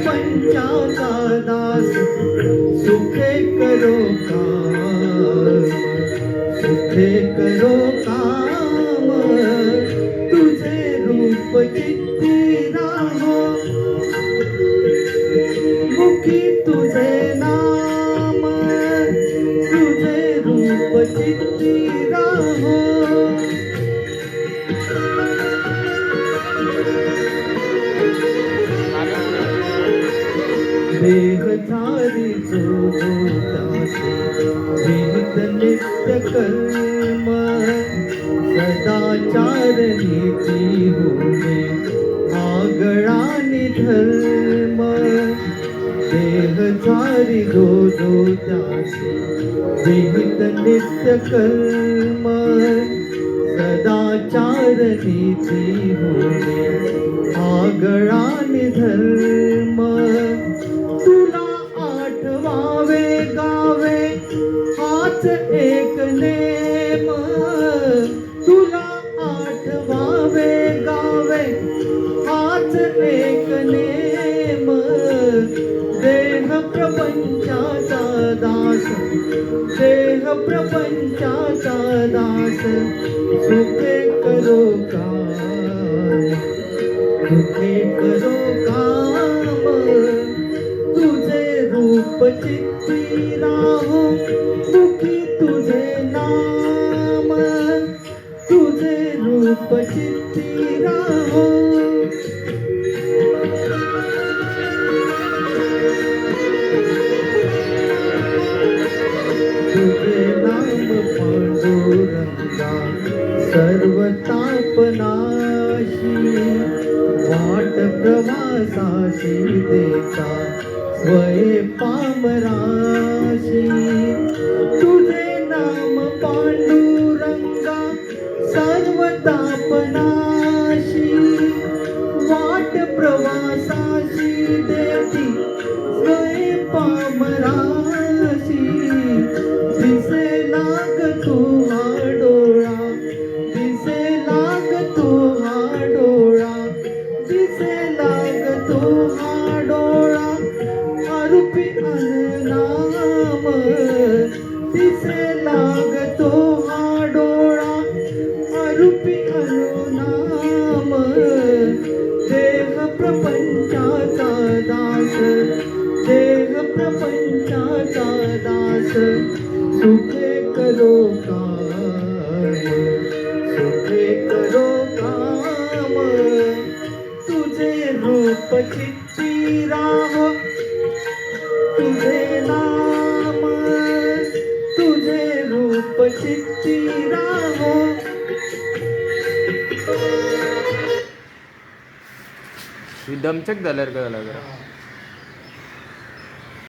प्रपंचाचा दास सुखे करो काम, सुखे करो काम, तुझे रूप चित्ती राहो, मुखी तुझे नाम, तुझे रूप चित्ती राहो. देहधारी जो त्यासे विहित नित्य कर्म, सदाचार नीती होणे आगळानी धर्म. देहधारी जो त्यासे विहित नित्य कर्म, सदाचार नीती होणे आगळानी धर्म. तुला आठवावे गावे हाच एक नेम, तुला आठवावे गावे हाच एक नेम. देह प्रपंचाचा दास, देह प्रपंचाचा दास, सुखे करो काम, सुखे करो काम, तुझे रूप चित्ती राहो, मुखी तुझे नाम, तुझे रूप चित्ती राहो. तुझे नाम पांडुरंगा सर्व तापनाशी, वाट प्रवासाशी देता स्वये पामराशी. तुझे नाम पांडुरंगा सर्व तापनाशी, वाट प्रवासाशी देती स्वये पामराशी. दिसे लागतो हा डोळा, दिसे लागतो हा डोळा, दिसे लागतो हा डोळा, अरूपी अननाम. दिसे लागतो हा डोळा, अरूपी अनुनाम. देह प्रपंचाचा दास, देह प्रपंचाचा दास, सुखे करो काम, सुखे करो काम, तुझे रूप चित्ती राहो, तुझे नाम, तुझे रूप चित्ती राहो. दमचक झाल्यावर का झाला जरा